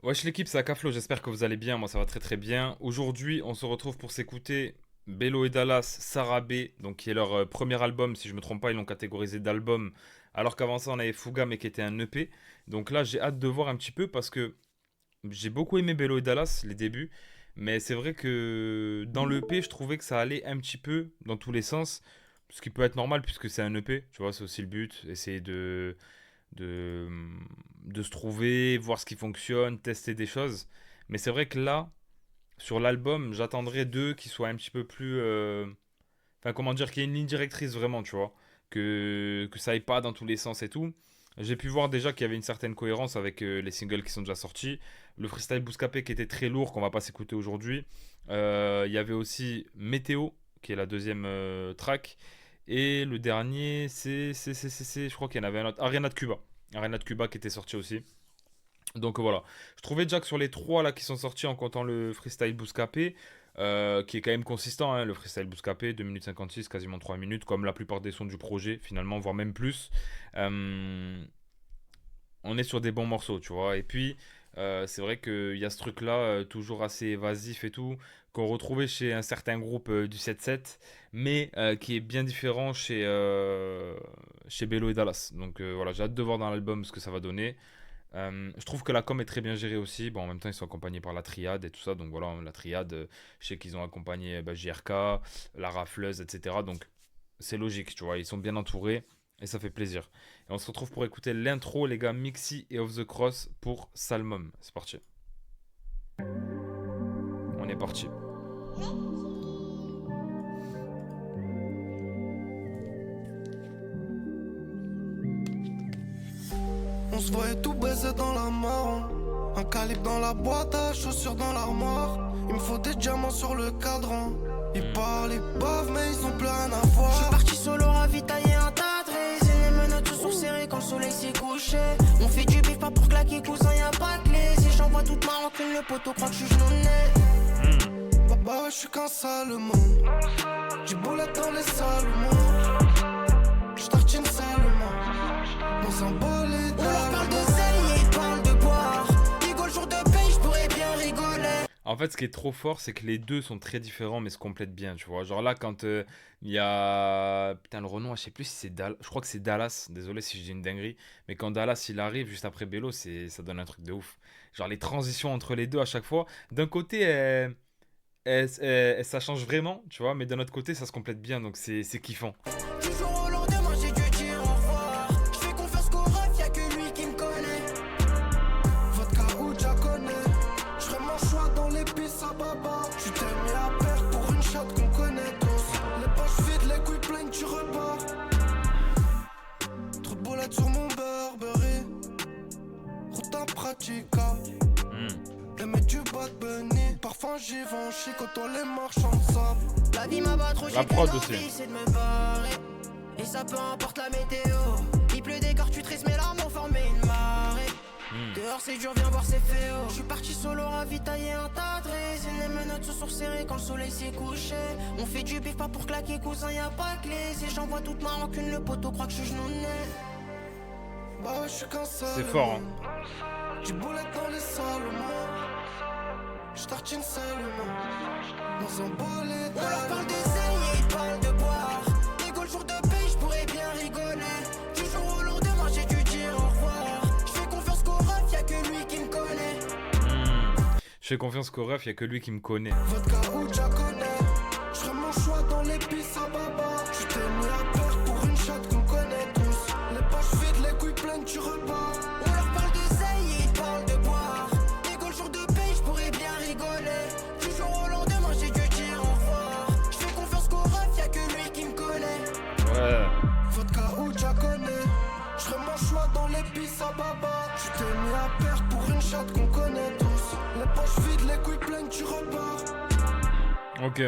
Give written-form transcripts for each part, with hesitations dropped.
Wesh l'équipe, c'est Akaflo, j'espère que vous allez bien, moi ça va très très bien. Aujourd'hui, on se retrouve pour s'écouter Bello et Dallas, Sarabé, donc qui est leur premier album, si je me trompe pas, ils l'ont catégorisé d'album, alors qu'avant ça on avait Fouga mais qui était un EP. Donc là j'ai hâte de voir un petit peu parce que j'ai beaucoup aimé Bello et Dallas, les débuts, mais c'est vrai que dans l'EP je trouvais que ça allait un petit peu dans tous les sens, ce qui peut être normal puisque c'est un EP, tu vois, c'est aussi le but, essayer de, de se trouver, voir ce qui fonctionne, tester des choses. Mais c'est vrai que là, sur l'album, j'attendrais d'eux qui soient un petit peu plus. Enfin, comment dire, qu'il y ait une ligne directrice vraiment, tu vois. Que ça aille pas dans tous les sens et tout. J'ai pu voir déjà qu'il y avait une certaine cohérence avec les singles qui sont déjà sortis. Le freestyle Bouscapé qui était très lourd, qu'on va pas s'écouter aujourd'hui. Il y avait aussi Météo, qui est la deuxième track. Et le dernier, je crois qu'il y en avait un autre. Arena de Cuba. Arena de Cuba qui était sorti aussi. Donc voilà. Je trouvais déjà que sur les trois là qui sont sortis en comptant le freestyle Bouscapé, qui est quand même consistant, hein, le freestyle Bouscapé, 2 minutes 56, quasiment 3 minutes, comme la plupart des sons du projet, finalement, voire même plus. Euh, on est sur des bons morceaux, tu vois. Et puis, c'est vrai qu'il y a ce truc-là, toujours assez évasif et tout, qu'on retrouvait chez un certain groupe du 7-7, mais qui est bien différent chez Bello et Dallas. Donc voilà, j'ai hâte de voir dans l'album ce que ça va donner. Je trouve que la com est très bien gérée aussi. Bon, en même temps, ils sont accompagnés par la triade et tout ça. Donc voilà, la triade, je sais qu'ils ont accompagné JRK, la rafleuse, etc. Donc c'est logique, tu vois. Ils sont bien entourés et ça fait plaisir. Et on se retrouve pour écouter l'intro, les gars, Mixi et Off the Cross pour Salmon. C'est parti. On est parti. On se voyait tout baiser dans la marron. Un calibre dans la boîte à chaussures dans l'armoire. Il me faut des diamants sur le cadran. Ils parlent, ils bavent, mais ils ont plus rien à voir. J'suis parti solo ravitailler un tas de raisins. Les menottes se sont serrées quand le soleil s'est couché. On fait du bif pas pour claquer, cousin, y'a pas de clé. Si j'envoie toute ma rancune, le poteau croit que j'suis genonné. Baba, je suis qu'un Salomon. J'ai boulette dans les Salomons. J'tartine salement. Dans un bol et On leur parle de zèle, ils parlent de boire. Rigole jour de paye, j'pourrais bien rigoler. En fait, ce qui est trop fort, c'est que les deux sont très différents, mais se complètent bien, tu vois. Genre là, quand il y a... Putain, le renom, je sais plus si c'est Dallas. Je crois que c'est Dallas. Désolé si je dis une dinguerie. Mais quand Dallas, il arrive juste après Bello, ça donne un truc de ouf. Genre les transitions entre les deux à chaque fois. D'un côté, ça change vraiment, tu vois. Mais d'un autre côté, ça se complète bien, donc c'est kiffant. Du jour au lendemain, j'ai dû dire au revoir. J'fais confiance qu'au ref, y'a que lui qui me connaît. vodka ou japonais. J'ferai mon choix dans l'épice à baba. Tu t'es mis à perdre pour une chatte qu'on connaît tous. Les poches vides, les couilles pleines, tu repars. Trop de boulettes sur mon Burberry. Route à pratica. Et mets du bad bunny. Parfois j'y vais en chic, autant les marchands de sable. La vie m'a pas trop La chier, prod qu'une aussi. envie, c'est de me barrer. Et ça peu importe la météo. Il pleut des corps, tu tristes, mes larmes ont formé une marée. Dehors c'est dur, viens voir c'est féo. J'suis parti solo ravitailler un tas de raisins. Les menottes se sont serrées quand le soleil s'est couché. On fait du bif pas pour claquer, cousin, y'a pas de clé. Si j'envoie toute ma rancune, le poteau croit que j'suis genouné. Bah ouais, je suis qu'un Salomon. C'est fort, hein. Du boulette dans les Salomons. J'tartine salement. Dans un bol et On leur parle de zèle et ils parlent de boire. Rigole jour de paye, j'pourrais bien rigoler. Du jour au lendemain, j'ai dû dire au revoir. J'fais confiance qu'au ref, y'a que lui qui me connaît. Je fais confiance qu'au ref, il y a que lui qui me connaît. vodka ou japonais. J'ferai mon choix dans l'épice à baba. Tu t'es mis à perdre pour une chatte qu'on connaît tous. Les poches vides, les couilles pleines, tu repars. On leur parle de zèle et ils parlent de boire. Rigole jour de paye, j'pourrais bien rigoler. Du jour au lendemain, j'ai dû dire au revoir. J'fais confiance qu'au ref, y'a que lui qui me connaît. Ouais. Vodka ou japonais. J'ferai mon choix dans l'épice à baba. Tu t'es mis à perdre pour une chatte qu'on connaît tous. Les poches vides, les couilles pleines, tu repars. Ok.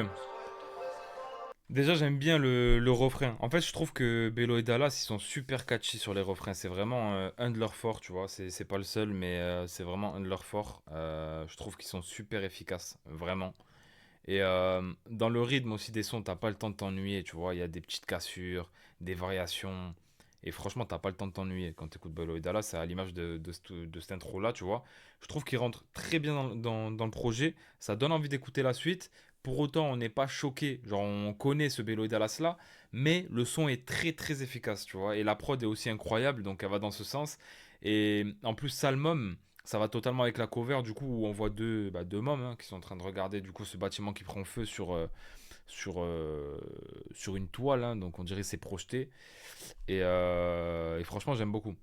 Déjà, j'aime bien le refrain. En fait, je trouve que Bello et Dallas, ils sont super catchy sur les refrains. C'est vraiment un de leurs forts, tu vois. C'est pas le seul, mais c'est vraiment un de leurs forts. Je trouve qu'ils sont super efficaces, vraiment. Et dans le rythme aussi des sons, t'as pas le temps de t'ennuyer, tu vois. Il y a des petites cassures, des variations. Et franchement, t'as pas le temps de t'ennuyer quand t'écoutes Bello et Dallas. C'est à l'image de cette intro-là, tu vois. Je trouve qu'il rentre très bien dans le projet. Ça donne envie d'écouter la suite. Pour autant, on n'est pas choqué. Genre, on connaît ce Bello et Dallas-là. Mais le son est très, très efficace, tu vois. Et la prod est aussi incroyable. Donc, elle va dans ce sens. Et en plus, Salmom, ça va totalement avec la cover. Du coup, où on voit deux mômes hein, qui sont en train de regarder du coup ce bâtiment qui prend feu sur une toile. Hein. Donc, on dirait que c'est projeté. Et franchement, j'aime beaucoup.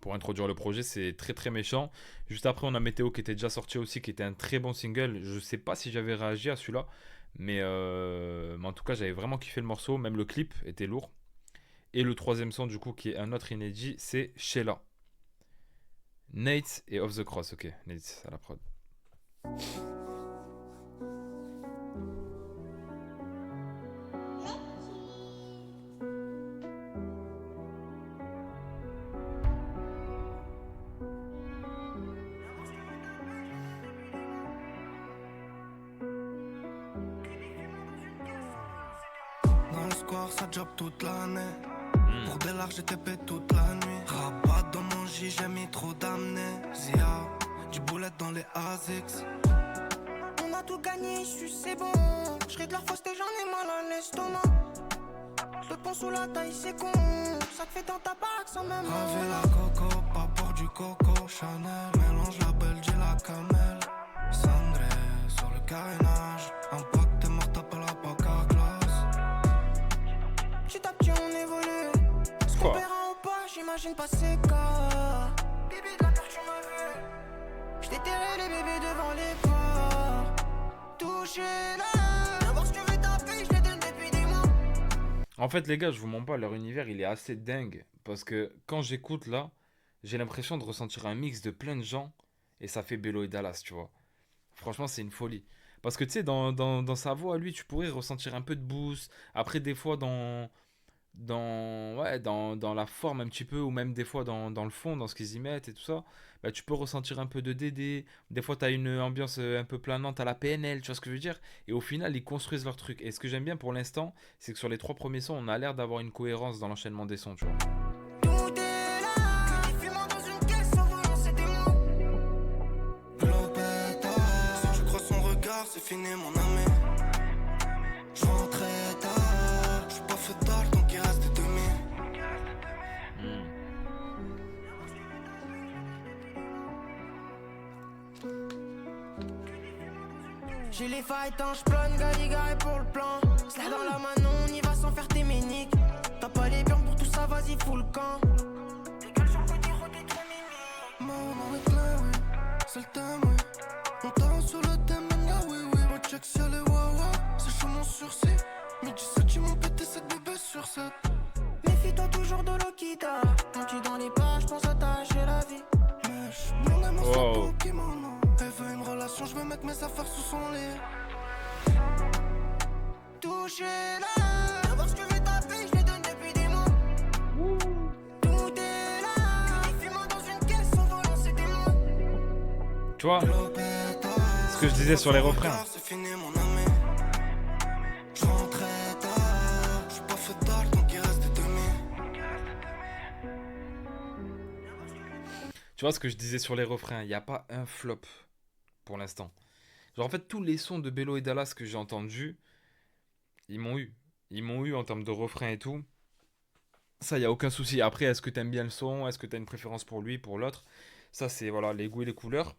Pour introduire le projet, c'est très très méchant. Juste après, on a Météo qui était déjà sorti aussi, qui était un très bon single. Je sais pas si j'avais réagi à celui-là, mais en tout cas, j'avais vraiment kiffé le morceau. Même le clip était lourd. Et le troisième son, du coup, qui est un autre inédit, c'est Sheila. Nate et Off the Cross. Ok, Nate à la prod. Dans le square, ça job toute l'année. Pour des larges, j'étais payé toute la nuit. Rabat dans mon J, j'ai mis trop d'amnésia. Du boulette dans les ASICS. On a tout gagné, c'est bon. Je règle leur fausseté, j'en ai mal à l'estomac. Le pont sous la taille, c'est con. Ça te fait dans ta baraque sans même. Avec la coco, pas pour du coco. Chanel, mélange la Belge et la camel. Cendré sur le carénage. Impact, t'es mort, t'as pas la bac à glace. Petit à petit, on évolue. Ce qu'on paiera ou pas, j'imagine pas c'est cas. Bébé de la terre, tu m'as vu. J't'ai terré les bébés devant les ports. Touchez-la. D'abord, si tu veux taper, je les donne depuis des mois. En fait, les gars, je vous mens pas, leur univers, il est assez dingue. Parce que quand j'écoute là, j'ai l'impression de ressentir un mix de plein de gens. Et ça fait Bello et Dallas, tu vois. Franchement, c'est une folie. Parce que tu sais, dans sa voix, lui, tu pourrais ressentir un peu de boost. Après, des fois, dans la forme un petit peu, ou même des fois dans le fond, dans ce qu'ils y mettent et tout ça, bah, tu peux ressentir un peu de DD. Des fois, tu as une ambiance un peu planante à la PNL, tu vois ce que je veux dire? Et au final, ils construisent leur truc. Et ce que j'aime bien pour l'instant, c'est que sur les trois premiers sons, on a l'air d'avoir une cohérence dans l'enchaînement des sons, tu vois. Tout est là. Que des fumants dans une caisse, en volant, c'est des mots. Globetta, si tu crois son regard, c'est fini mon ami. Je rentre très tard, je suis pas fait tard, donc il reste des demi. J'ai les failles, j'plonne, galigaré pour le plan. Slide dans la manon, on y va sans faire tes méniques. T'as pas les burnes pour tout ça, vas-y, fous le camp. Dégage sur le côté, rodé, trop mimi. Maman est clair, oui, c'est le thème, oui. On danse sur le thème, là, oui, oui. Mon check, c'est les wawa, c'est chaud mon sursis. Midi 7, ils m'ont pété cette bébé sur 7. Méfie-toi toujours de l'Okita. Quand tu es dans les pages, pense à t'arracher la vie. Mèche, mon amour, c'est Wow. Pokémon, non. Elle veut une relation, je vais mettre mes affaires sous son lit. Touchez-la. D'abord, si tu veux taper, je les donne depuis des mois. Tout est là. Que des fumants dans une caisse, en volant, c'est des mots. Tu vois, Globetta, ce que je disais sur les refrains. c'est fini mon ami. Je rentre très tard, je suis pas fait tard, donc il reste des demi. Tu vois ce que je disais sur les refrains, il n'y a pas un flop pour l'instant. Genre en fait tous les sons de Bello et Dallas que j'ai entendus, ils m'ont eu. Ils m'ont eu en termes de refrains et tout. Ça, il n'y a aucun souci. Après, est-ce que t'aimes bien le son? Est-ce que t'as une préférence pour lui, pour l'autre? Ça, c'est voilà, les goûts et les couleurs.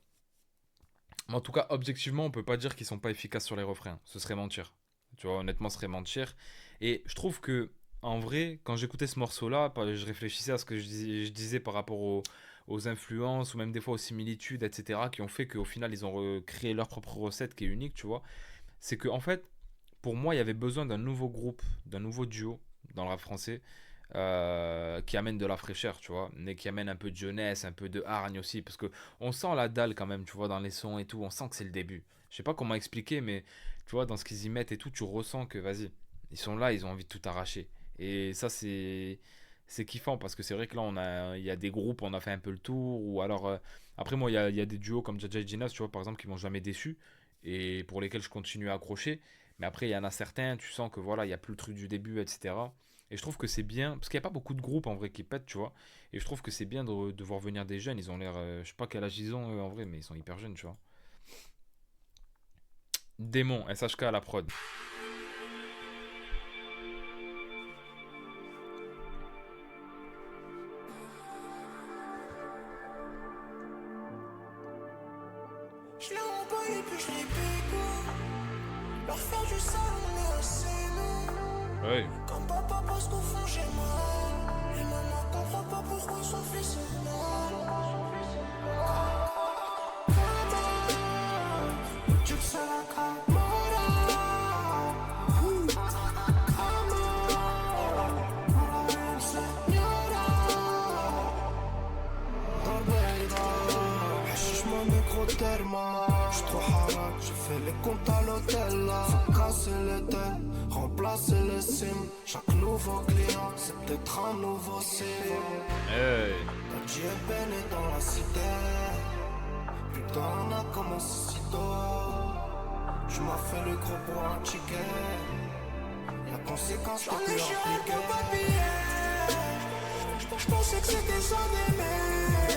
Mais en tout cas, objectivement, on peut pas dire qu'ils sont pas efficaces sur les refrains. Ce serait mentir. Tu vois, honnêtement, ce serait mentir. Et je trouve que, en vrai, quand j'écoutais ce morceau-là, je réfléchissais à ce que je disais par rapport aux influences ou même des fois aux similitudes, etc., qui ont fait qu'au final, ils ont créé leur propre recette qui est unique, tu vois. C'est que, en fait, pour moi, il y avait besoin d'un nouveau groupe, d'un nouveau duo dans le rap français qui amène de la fraîcheur, tu vois, mais qui amène un peu de jeunesse, un peu de hargne aussi, parce que on sent la dalle quand même, tu vois, dans les sons et tout, on sent que c'est le début. Je sais pas comment expliquer, mais tu vois, dans ce qu'ils y mettent et tout, tu ressens que, vas-y, ils sont là, ils ont envie de tout arracher. Et ça, c'est kiffant, parce que c'est vrai que là, il y a des groupes, on a fait un peu le tour, ou alors, après moi, il y a des duos comme Jaja et Ginas, tu vois, par exemple, qui m'ont jamais déçu, et pour lesquels je continue à accrocher, mais après, il y en a certains, tu sens que voilà, il y a plus le truc du début, etc. Et je trouve que c'est bien, parce qu'il n'y a pas beaucoup de groupes en vrai qui pètent, tu vois. Et je trouve que c'est bien de voir venir des jeunes. Ils ont l'air, je sais pas quel âge ils ont en vrai, mais ils sont hyper jeunes, tu vois. Démon, SHK à la prod. Je l'ai emballé puis je l'ai pégo. Leur faire du sale, on est assez long. Ouais. Comme papa parce qu'au fond j'ai mal. Et maman comprend pas pourquoi son fils est mal. Tu le sais la camora. J'suis trop harac, j'ai fait les comptes à l'hôtel là. Faut casser les têtes, remplacer les sims. Chaque nouveau client, c'est peut-être un nouveau sim. Hey. Quand j'y ai baigné dans la cité, putain on a commencé si tôt. J'm'as fait le gros pour un ticket. Y'a conséquence J'en que ai tu chié appliqué. pour papier. J'pensais que c'était ça d'aimer.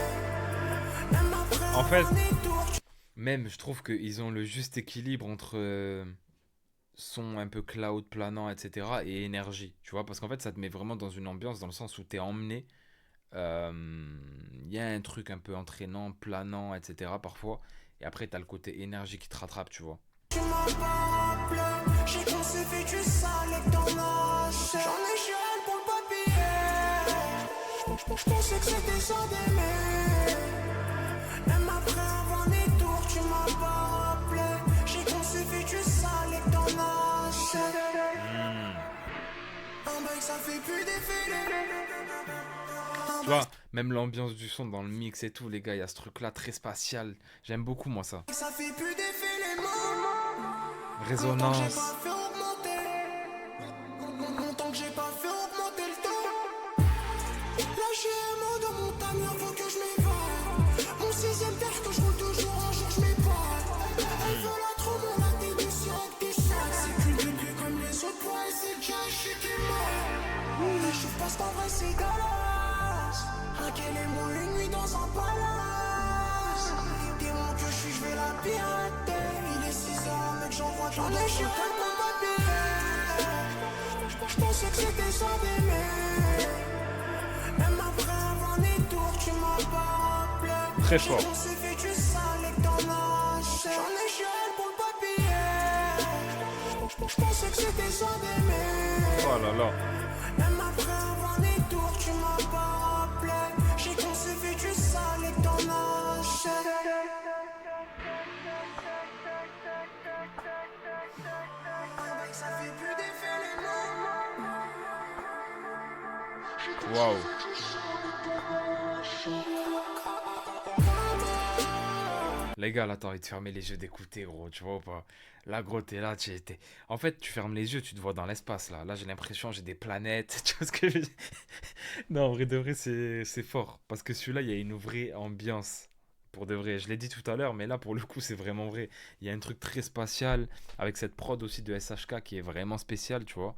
Même après En fait, un détour, même je trouve qu'ils ont le juste équilibre entre son un peu cloud, planant, etc. et énergie, tu vois, parce qu'en fait ça te met vraiment dans une ambiance dans le sens où t'es emmené. Il y a un truc un peu entraînant, planant, etc. parfois, et après t'as le côté énergie qui te rattrape, tu vois. tu m'as pas rappelé. J'ai conçu du sale et que t'en as acheté. J'en ai chié pour le papier. J'pensais que c'était ça d'aimer. Même après un détour, tu m'as pas rappelé. J'ai conçu du sale et que t'en as acheté. Un bec ça fait plus défiler. Tu vois, même l'ambiance du son dans le mix et tout, les gars, il y a ce truc-là très spatial. J'aime beaucoup, moi, ça. Ça fait plus défiler, maman. Résonance. J'ai pas fait augmenter. Longtemps que j'ai pas fait augmenter le taux. La GMO dans mon tamier faut que je m'évade. Mon sixième terre que je roule toujours un jour je m'épale. Elle veut la trop mon raté du siècle des sacs. C'est qu'une bébé comme les autres pour elle c'est déjà chier qui meurt. Je passe en vrai c'est galas. Quel est mon une nuit dans un palace. Démon que je suis je vais la pirater. Il est 6h mec j'envoie j'en ai chié pour le papier. J'pensais que c'était ça d'aimer. Même après un détour, tu m'as pas rappelé. Très fort. On s'est fait du sale et que t'en as acheté. J'en ai chié pour le papier. J'pensais que c'était ça d'aimer. Oh là là. Même après un détour, tu m'as pas rappelé. J'ai conçu du sale et que t'en as acheté. Ça fait plus d'effet les mots. Waouh. Les gars, là, t'as envie de fermer les yeux, d'écouter, gros, tu vois ou pas? Là, gros, t'es là, t'es... En fait, tu fermes les yeux, tu te vois dans l'espace, là. Là, j'ai l'impression, j'ai des planètes, tu vois ce que je veux dire? Non, en vrai, de vrai, c'est fort. Parce que celui-là, il y a une vraie ambiance. Pour de vrai. Je l'ai dit tout à l'heure, mais là, pour le coup, c'est vraiment vrai. Il y a un truc très spatial, avec cette prod aussi de SHK qui est vraiment spéciale, tu vois.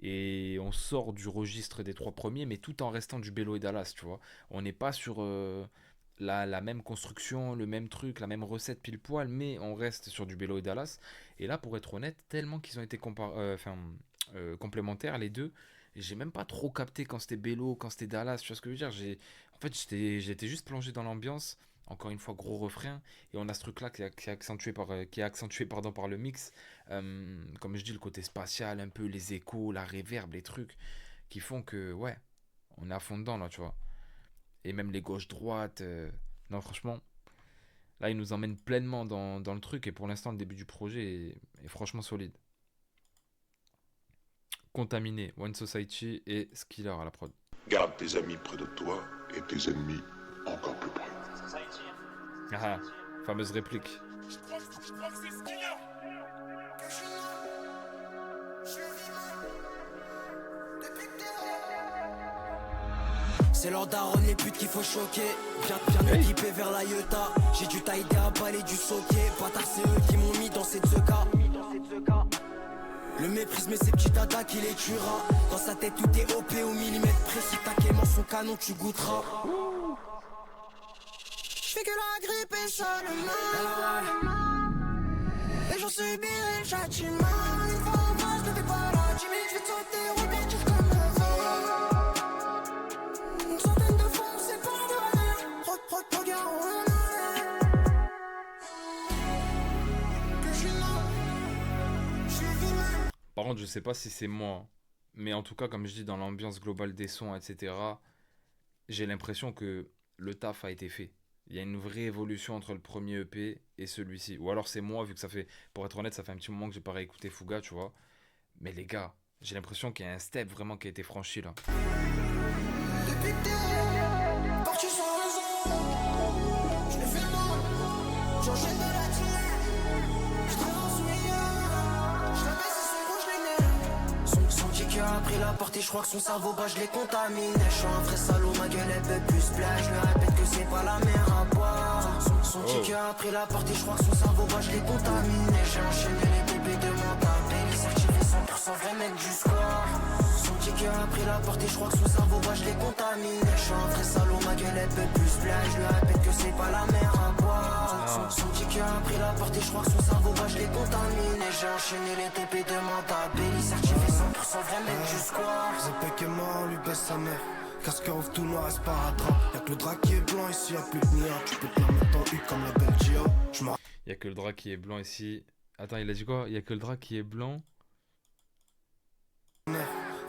Et on sort du registre des trois premiers, mais tout en restant du Bello et Dallas, tu vois. On n'est pas sur la même construction, le même truc, la même recette pile poil, mais on reste sur du Bello et Dallas. Et là, pour être honnête, tellement qu'ils ont été complémentaires, les deux, j'ai même pas trop capté quand c'était Bello, quand c'était Dallas, tu vois ce que je veux dire. En fait, j'étais juste plongé dans l'ambiance. Encore une fois, gros refrain. Et on a ce truc-là qui est accentué par le mix. Comme je dis, le côté spatial, un peu les échos, la réverb, les trucs qui font que, ouais, on est à fond dedans, là, tu vois. Et même les gauches-droites. Non, franchement, là, il nous emmène pleinement dans le truc. Et pour l'instant, le début du projet est franchement solide. Contaminé, One Society et Skiller à la prod. Garde tes amis près de toi et tes ennemis encore plus près. Ah, fameuse réplique. C'est leur daronne les putes qu'il faut choquer. Viens équipé vers la Yota. J'ai du taïdé à baler du soquet. Bâtard c'est eux qui m'ont mis dans cette cas. Le méprise mais ces petits dadas qui les tuera. Dans sa tête tout est OP au millimètre précis. T'as quémant son canon tu goûteras. J'fais que la grippe et ça le mal. Et j'en subirai le châtiment. Une fois en face ne fais pas la timide. J'vais te sauter, repartir comme un une centaine de fois c'est pas de rien. Regarde où on en est. Que je suis vilain. Par contre, je sais pas si c'est moi, mais en tout cas, comme je dis, dans l'ambiance globale des sons, etc., j'ai l'impression que le taf a été fait. Il y a une vraie évolution entre le premier EP et celui-ci. Ou alors c'est moi, vu que ça fait, pour être honnête, ça fait un petit moment que j'ai pas réécouté Fouga, tu vois. Mais les gars, j'ai l'impression qu'il y a un step vraiment qui a été franchi là. Depuis que t'es parti sans raison, je l'ai fait le monde, j'enchaîne de la tire, je traverse sous les yeux, je la baisse et son rouge les nerfs. Son petit cœur a pris la portée, je crois que son cerveau bah je l'ai contaminé. Je suis un vrai salaud, ma gueule elle peut plus se plaire, je lui répète que c'est pas la mer à boire. Son petit cœur a pris la portée, je crois que son cerveau bah je l'ai contaminé. J'ai enchaîné les bébés de mon tapé, les certifiés 100% vrai mec du score. Son petit cœur a pris la portée, je crois que son cerveau bah je l'ai contaminé. Je suis un vrai salaud, ma gueule elle peut plus se plaire, je lui répète que c'est pas la mer à boire. Son petit cœur a pris la portée, je crois que son cerveau bah je l'ai contaminé. J'ai enchaîné les TP de mon tapé, les certifiés 100% vrai mec du score. Zepek est mort, on lui baisse sa mère. Casqueur ouvre tout noir, esparadrap. Y'a que le drap qui est blanc ici, y'a plus de nia. Tu peux te la mettre en U comme la Belgia. Il y a que le drap qui est blanc ici. Attends, il a dit quoi? Il y a que le drap qui est blanc.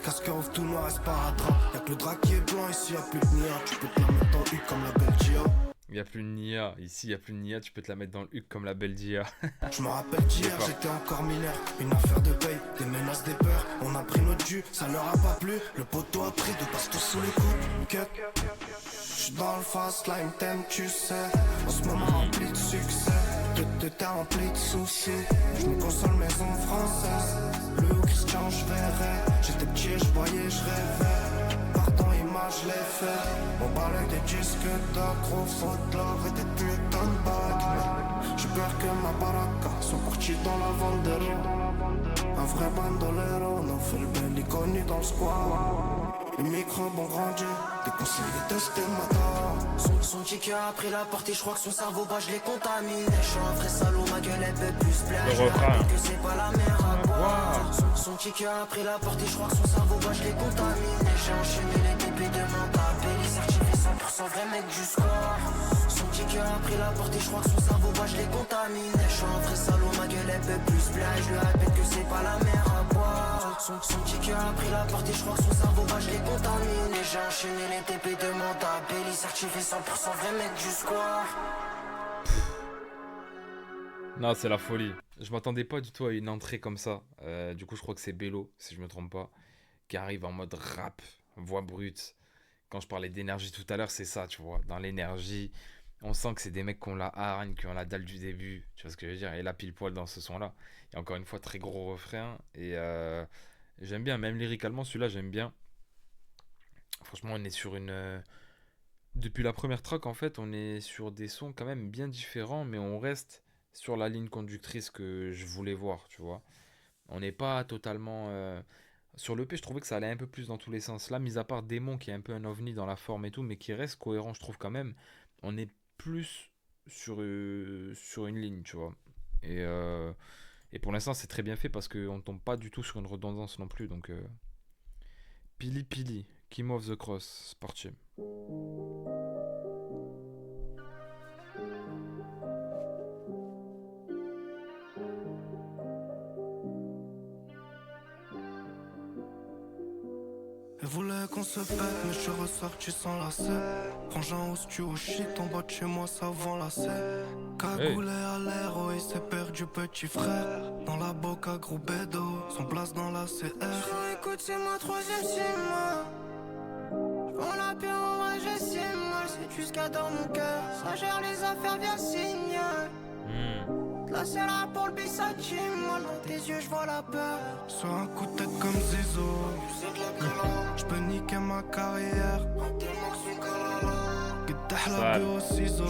Casqueur ouvre tout noir, esparadrap. Y'a que le drap qui est blanc ici, y'a plus de nia. Tu peux te la mettre en U comme la Belgia. Il n'y a plus de Nia. Ici, il n'y a plus de Nia. Tu peux te la mettre dans le huc comme la belle Dia. Je me rappelle d'hier, j'étais encore mineur. Une affaire de paye, des menaces, des peurs. On a pris notre jus, ça leur a pas plu. Le poteau a pris de bastos sous les coups. Cut. J'suis dans le fast line, t'aimes, tu sais. En ce moment rempli de succès. De terre rempli de soucis. J'me console maison française. Le Christian, j'verrais. J'étais petit, j'voyais, j'rêvais. Partant image, je l'ai fait. On parlait des disques d'or, gros faute l'or et des putains de bagues. J'ai peur que ma baraka soit partie dans la Vandero. Un vrai bandolero, on fait le belly connu dans le square. Les microbes ont grandi, des conseils de stémata. Son petit cœur a pris la portée, je crois que son cerveau bah je l'ai contaminé. Je suis un vrai salaud, ma gueule elle peut plus se plaire. Je lui rappelle que c'est pas la mer à boire. Son petit cœur a pris la portée, je crois que son cerveau bah je l'ai contaminé. J'ai enchaîné les TP de mon tapé, les certifiés 100% vrai mec du score. Son petit cœur a pris la portée, je crois que son cerveau bah je l'ai contaminé. Je suis un vrai salaud, ma gueule elle peut plus se plaire. Je lui répète que c'est pas la mer à boire. Son petit cœur a pris la portée, je crois que son cerveau bah je l'ai contaminé. J'ai enchaîné les TP de mon tapé, les certifiés 100% vrai mec du square. Non, c'est la folie. Je m'attendais pas du tout à une entrée comme ça. Du coup, je crois que c'est Bello, si je me trompe pas, qui arrive en mode rap, voix brute. Quand je parlais d'énergie tout à l'heure, c'est ça, tu vois. Dans l'énergie, on sent que c'est des mecs qui ont la hargne, qui ont la dalle du début. Tu vois ce que je veux dire? Et là, pile poil dans ce son-là. Il y a encore une fois très gros refrain. Et j'aime bien, même lyricalement, celui-là, j'aime bien. Franchement, on est sur une... Depuis la première track, en fait, on est sur des sons quand même bien différents, mais on reste sur la ligne conductrice que je voulais voir, tu vois. On n'est pas totalement... Sur l'EP, je trouvais que ça allait un peu plus dans tous les sens. Là, mis à part Démon, qui est un peu un ovni dans la forme et tout, mais qui reste cohérent, je trouve quand même, on est plus sur une ligne, tu vois. Et pour l'instant, c'est très bien fait parce qu'on ne tombe pas du tout sur une redondance non plus. Donc, Pili Pili, King of the Cross, c'est parti. Elle voulait qu'on se pète, mais je suis ressorti sans lacet. Frangin au studio shit, en bas de chez moi ça vend la scène. Cagoulé à l'air, oh il s'est perdu petit frère. Dans la boca gros bédo, son place dans la CR. Écoute, c'est ma troisième sim. On l'a pu enrager si mal, c'est jusqu'à dans mon cœur. Ça gère les affaires via signal. Là c'est là pour le bisati, moi dans tes yeux je vois la peur. Sur un coup de tête comme Zizo, je peux niquer ma carrière. Guettah la deux au ciseau,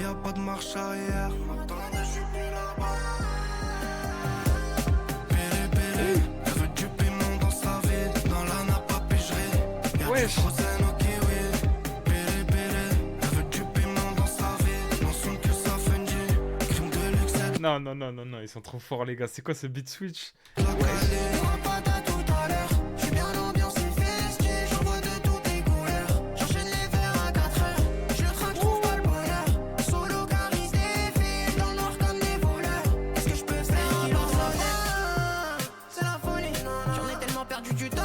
y'a pas de marche arrière. wesh. Frozen au kiwi, péré péré. Elle veut du piment dans sa vie. Non son que ça Fendi. Crime de luxe et Non, non, non, non, non, ils sont trop forts, les gars. C'est quoi ce beat switch? de la qualité. Y'aura pas d'à tout à l'heure. J'suis bien ambiancé festif, j'envoie de toutes les couleurs. J'enchaîne les verres à 4 heures. Je traque, trouve pas le bonheur. Solo caris des filles, dans le noir comme des voleurs. Qu'est-ce que je peux faire à part ça? C'est la folie, j'en ai tellement perdu du temps.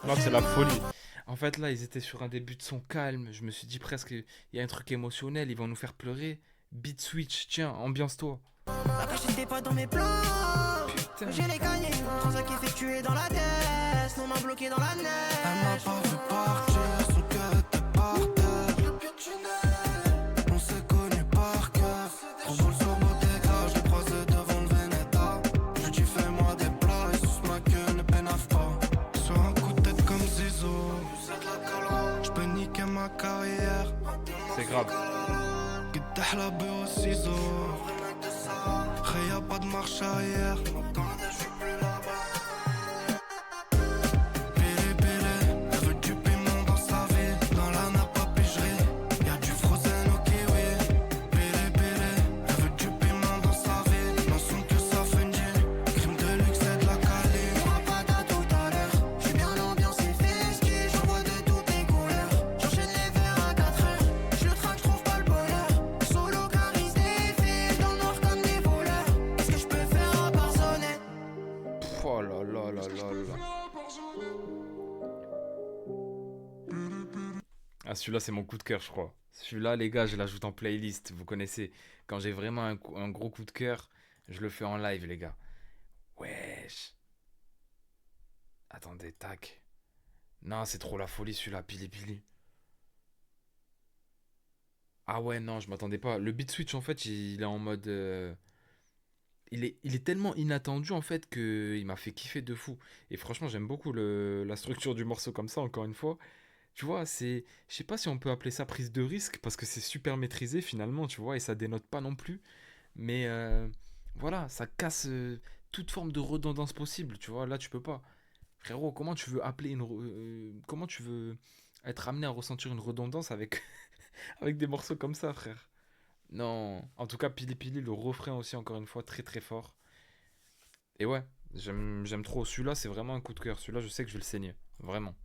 Non, c'est la folie. En fait, là, ils étaient sur un début de son calme. Je me suis dit presque, il y a un truc émotionnel, ils vont nous faire pleurer. Beat switch, tiens, ambiance-toi. La cache n'était pas dans mes plans. Putain. J'ai les gagnés, transac effectué dans la tête. On m'a bloqué dans la Elle m'a neige. pas vu partir, son cœur était par terre. On s'est connus par cœur. Gros boule sur Bottega, je l'ai croisé devant le Veneta. Je lui dis fais-moi des plats, et sous ma queue ne pénave pas. Sur un coup de tête comme Zizo, je peux niquer ma carrière. C'est grave. قد la beurre au ciseau. Y'a pas de marche arrière. Péré péré, elle veut du piment dans sa vie. Dans la nappe à pigerie, y'a du frozen au kiwi. Péré péré, elle veut du piment dans sa vie. Non son que ça Fendi. Crime de luxe et de la qualité. Y'aura pas d'à tout à l'heure. J'suis bien ambiancé festif, j'envoie de toutes les couleurs. J'enchaîne les verres à 4 heures. Je traque, j'trouve pas le bonheur. Solo caris des filles, dans le noir comme des voleurs. Qu'est-ce que je peux faire à part sonner? Pff, oh là là là là là. Ah, celui-là, c'est mon coup de cœur, je crois. Celui-là, les gars, je l'ajoute en playlist. Vous connaissez, quand j'ai vraiment un gros coup de cœur, je le fais en live, les gars. Wesh. Attendez, tac. Non, c'est trop la folie, celui-là, Pili Pili. Ah ouais, non, je m'attendais pas. Le beat switch, en fait, il est en mode... Il est tellement inattendu, en fait, qu'il m'a fait kiffer de fou. Et franchement, j'aime beaucoup la structure du morceau comme ça, encore une fois. Tu vois, c'est... Je sais pas si on peut appeler ça prise de risque, parce que c'est super maîtrisé, finalement, tu vois, et ça dénote pas non plus. Mais voilà, ça casse toute forme de redondance possible, tu vois. Là, tu peux pas. Frérot, comment tu veux appeler comment tu veux être amené à ressentir une redondance avec, avec des morceaux comme ça, frère? Non. En tout cas, Pili Pili, le refrain aussi, encore une fois, très très fort. Et ouais, j'aime trop. Celui-là, c'est vraiment un coup de cœur. Celui-là, je sais que je vais le saigner. Vraiment.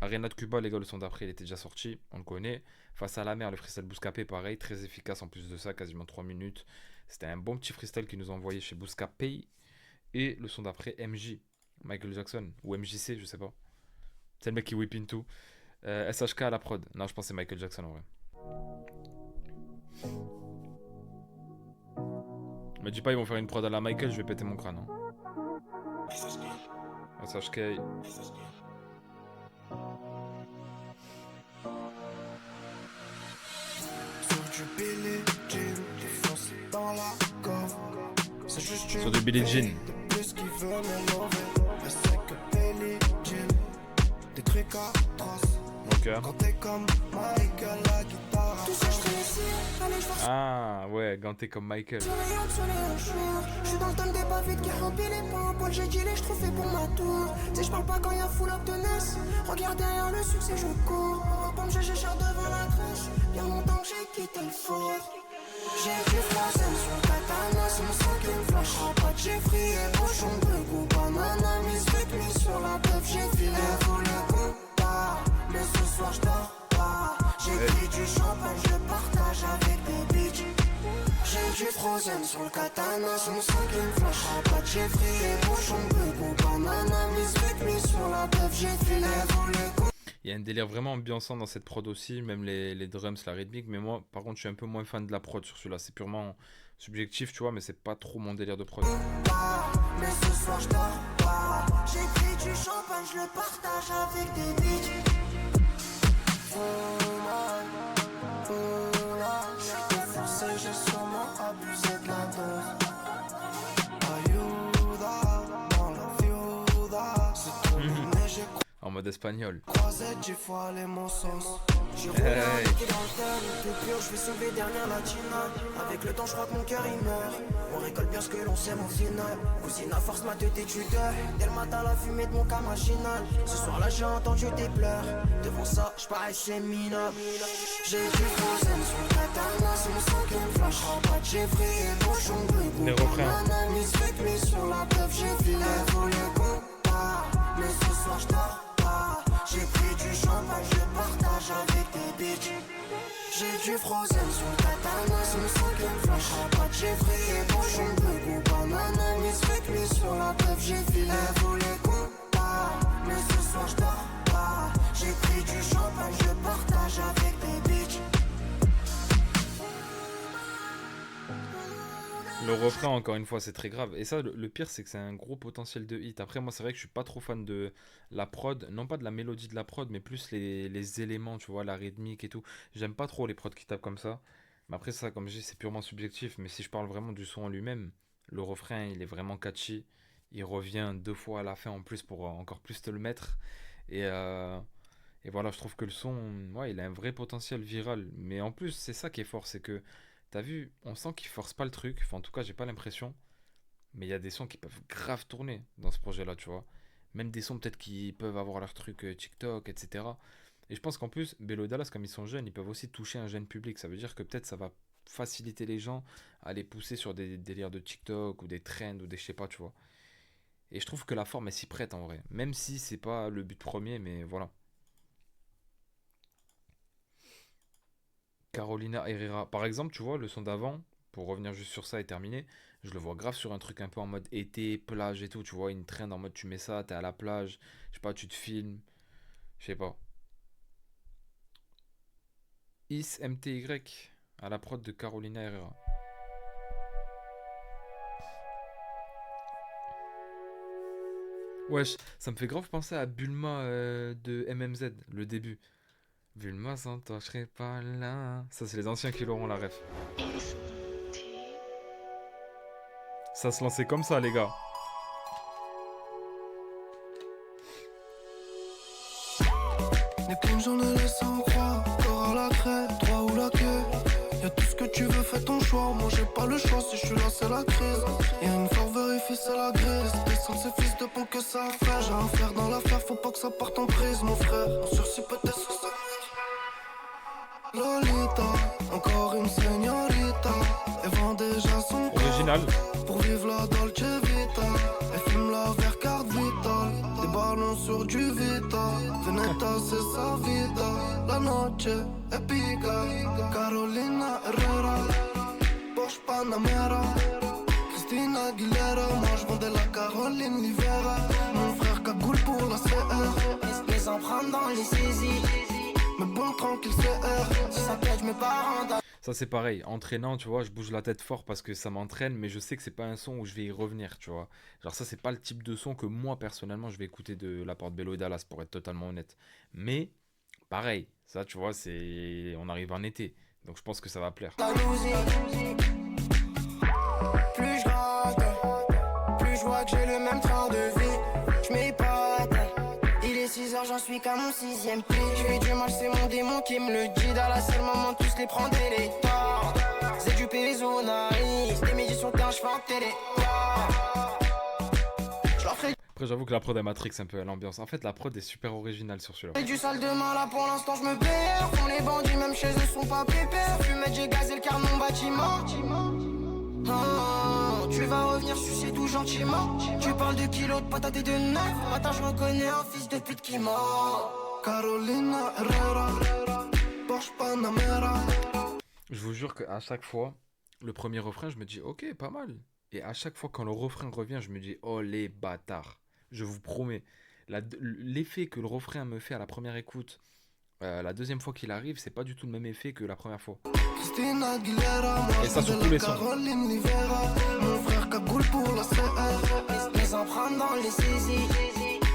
Arena de Cuba, les gars, le son d'après, il était déjà sorti. On le connaît. Face à la mer, le freestyle Bouscapé, pareil. Très efficace en plus de ça, quasiment 3 minutes. C'était un bon petit freestyle qu'ils nous ont envoyé chez Bouscapé. Et le son d'après, MJ. Michael Jackson. Ou MJC, je sais pas. C'est le mec qui whip into. SHK à la prod. Non, je pense que c'est Michael Jackson en vrai. Me dis pas, ils vont faire une prod à la Michael, je vais péter mon crâne. Hein. SHK. Sur du Billie Jean, défoncé dans la gorge. C'est juste Sur du Billie Jean. de plus qui veut m'élever. Elle sait que Billie Jean, des trucs atroces. Ok. Quand t'es comme Michael, la guitare. Tout ça, j'serais ici. Allez, j'vais Ah ouais, ganté comme Michael. soleil un jour. J'suis dans le thème des pavides qui remplit les pompes. J'ai dit les j'trouve fait pour ma tour. Tu sais, j'parle pas quand y'a full up de NES. Regarde derrière le succès, je cours. Pomme, j'ai cher devant la crèche. Bien longtemps que j'ai quitté le four. J'ai du frozen sur le katana, c'est mon sang qui me flash. Rapat, j'ai frié, cochon, bleu, goût, banana. Mis sur la peuf, j'ai filé. Faut le combat, mais ce soir j'dors pas. J'ai pris du champagne, je le partage avec des bitches. J'ai du frozen sur le katana, c'est mon sang qui me flash. Rapat, j'ai frié, cochon, bleu, goût, banana. Mis sur la peuf, j'ai filé. Faut le combat. Il y a un délire vraiment ambiançant dans cette prod aussi, même les drums, la rythmique. Mais moi, par contre, je suis un peu moins fan de la prod sur celui-là. C'est purement subjectif, tu vois, mais c'est pas trop mon délire de prod. Mais ce soir je dors pas. J'ai pris du champagne, je le partage avec des bitches. J'étais forcé, j'ai sûrement abusé de la dose. Ayuda, dans la viuda. C'est trop mais j'ai En mode espagnol. croisé 10 fois les mots sauce. J'ai roulé un liquide dans le thème, tout pur, je vais sauver dernière latina. Avec le temps, je crois que mon cœur il meurt. On récolte bien ce que l'on sème au final. Cousine à force ma tête tu dors. Dès le matin, la fumée de mon cas machinal. Ce soir-là, j'ai entendu tes pleurs. Devant ça, je paraissais minable. J'ai du frozen sur le katana, c'est mon sang qui me flash. Rabat, j'ai vrillé, cochon, Les refrains. Miss Vic, mis sur la teuf, j'ai filé. Voulait qu'on part, mais ce soir, je dors pas. J'ai pris du champagne, je partage avec des bitches. J'ai du frozen sur le katana, c'est mon sang qui me flash. Rabat, j'ai vrillé, cochon, ou banana. Miss Vic, mis sur la teuf, j'ai filé. Voulait qu'on part, mais ce soir, je dors pas. J'ai pris du champagne, je partage avec des bitches. Le refrain, encore une fois, c'est très grave. Et ça, le pire, c'est que c'est un gros potentiel de hit. Après, moi, c'est vrai que je suis pas trop fan de la prod. Non pas de la mélodie de la prod, mais plus les éléments, tu vois, la rythmique et tout. J'aime pas trop les prods qui tapent comme ça. Mais après, ça, comme je dis, c'est purement subjectif. Mais si je parle vraiment du son en lui-même, le refrain, il est vraiment catchy. Il revient 2 fois à la fin en plus pour encore plus te le mettre. Et, euh, et voilà, je trouve que le son, ouais, il a un vrai potentiel viral. Mais en plus, c'est ça qui est fort, c'est que, t'as vu, on sent qu'il force pas le truc. Enfin, en tout cas, j'ai pas l'impression. Mais il y a des sons qui peuvent grave tourner dans ce projet-là, tu vois. Même des sons peut-être qui peuvent avoir leur truc TikTok, etc. Et je pense qu'en plus, Bello et Dallas, comme ils sont jeunes, ils peuvent aussi toucher un jeune public. Ça veut dire que peut-être ça va faciliter les gens à les pousser sur des délires de TikTok ou des trends ou des je sais pas, tu vois. Et je trouve que la forme, elle s'y prête en vrai. Même si c'est pas le but premier, mais voilà. Carolina Herrera. Par exemple, tu vois, le son d'avant, pour revenir juste sur ça et terminer, je le vois grave sur un truc un peu en mode été, plage et tout, tu vois, une trend en mode tu mets ça, t'es à la plage, je sais pas, tu te filmes, je sais pas. Is MTY à la prod de Carolina Herrera. Wesh, ça me fait grave penser à Bulma de MMZ, le début. Bulma sans toi, je serais pas là. Ça, c'est les anciens qui l'auront la ref. Ça se lançait comme ça, les gars. N'est qu'une journée laisse en croire, corps à la crête, droit ou la queue. Y'a tout ce que tu veux, fais ton choix. Moi j'ai pas le choix, si je suis là c'est la crise. Y'a une fois vérifie c'est la grise. Descendre ces fils de pont que ça a fait. J'ai un flair dans l'affaire, faut pas que ça parte en prise mon frère. En sursis peut-être sur sa Lolita, encore une señorita. Elle vend déjà son corps Original. pour vivre la Dolce Vita. Elle fume la verre carte vitale. Des ballons sur du Vita. Veneta c'est sa vida. La noche épica. Carolina Herrera, Porsche Panamera, Christina Aguilera. Moi je vendais la Caroline Livera. Mon frère cagoule pour la CR. Les empreintes dans les saisies. Mais bon tranquille CR. Si ça pète, je me pars en Ça, c'est pareil. Entraînant, tu vois, je bouge la tête fort parce que ça m'entraîne, mais je sais que c'est pas un son où je vais y revenir, tu vois. Genre, ça, c'est pas le type de son que moi, personnellement, je vais écouter de la part de Bello et Dallas, pour être totalement honnête. Mais, pareil, ça, tu vois, c'est. On arrive en été. Donc, je pense que ça va plaire. Andalousie. Plus je gratte, plus je vois que j'ai le même train de vie. Je m'épate. Il est 6h, j'en suis qu'à mon 6ème pli. Je fais du mal, c'est mon démon qui me le dit. Dans la salle, maman, tous les prendre et les torts. C'est du péso, nice. Des médias sur le terrain, je fais un télé. Je leur ferai Après, j'avoue que la prod, elle matrix un peu à l'ambiance. En fait, la prod est super originale sur celui-là. du sale demain, là pour l'instant, je me perds. Font les bandits, même chez eux, sont pas pépères. Fumette, j'ai gazé le car mon bâtiment. Tu vas revenir sucer tout gentiment. Tu parles de kilos de patates et de neuf. Attends, je reconnais un fils de pute qui ment. Carolina Herrera, Porsche Panamera. Je vous jure qu'à chaque fois, le premier refrain, je me dis, ok, pas mal. Et à chaque fois, quand le refrain revient, je me dis, oh les bâtards. Je vous promets. L'effet que le refrain me fait à la première écoute, la deuxième fois qu'il arrive, c'est pas du tout le même effet que la première fois. Christina Aguilera, moi Et ça je sur vendais tous la les sons. Caroline Livera. Mon frère cagoule pour la CR. Les empreintes dans les saisies.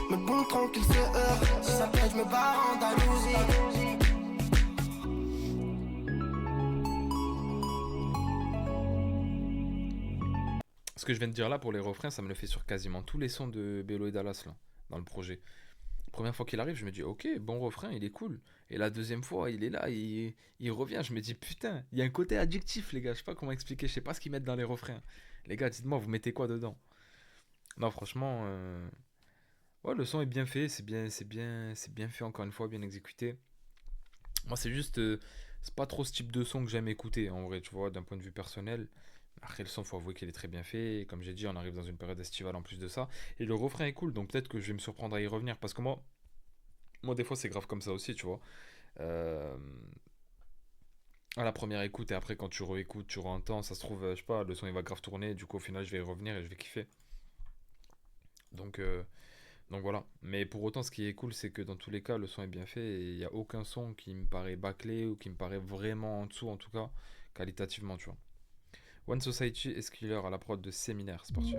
Mais bon tranquille CR. Si ça pète, je me barre en Andalousie. Ce que je viens de dire là pour les refrains, ça me le fait sur quasiment tous les sons de Bello et Dallas là, dans le projet. Première fois qu'il arrive, je me dis, ok, bon refrain, il est cool. Et la deuxième fois, il est là, il revient. Je me dis, putain, il y a un côté addictif, les gars. Je sais pas comment expliquer, je sais pas ce qu'ils mettent dans les refrains. Les gars, dites-moi, vous mettez quoi dedans? Non, franchement, ouais, le son est bien fait, c'est bien fait encore une fois, bien exécuté. Moi, c'est juste, c'est pas trop ce type de son que j'aime écouter, en vrai, tu vois, d'un point de vue personnel. Après, le son, faut avouer qu'il est très bien fait. Et comme j'ai dit, on arrive dans une période estivale en plus de ça. Et le refrain est cool, donc peut-être que je vais me surprendre à y revenir. Parce que moi des fois, c'est grave comme ça aussi, tu vois. Euh, à la première écoute, et après, quand tu réécoutes, tu entends, ça se trouve, je sais pas, le son il va grave tourner. Du coup, au final, je vais y revenir et je vais kiffer. Donc, euh, donc voilà. Mais pour autant, ce qui est cool, c'est que dans tous les cas, le son est bien fait. Et il n'y a aucun son qui me paraît bâclé ou qui me paraît vraiment en dessous, en tout cas, qualitativement, tu vois. One Society et Skiller à la prod de Séminaire Sportif.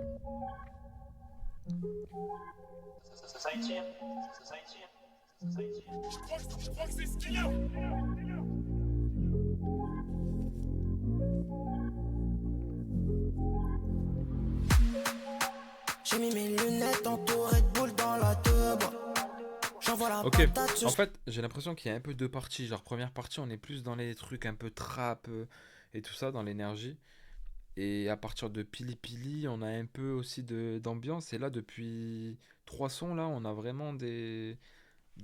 J'ai mis mes lunettes entourées de boules dans la teub. J'envoie la Ok, patate sur en fait, j'ai l'impression qu'il y a un peu deux parties. Genre, première partie, on est plus dans les trucs un peu trap et tout ça, dans l'énergie. Et à partir de Pili Pili, on a un peu aussi d'ambiance. Et là, depuis trois sons, là, on a vraiment des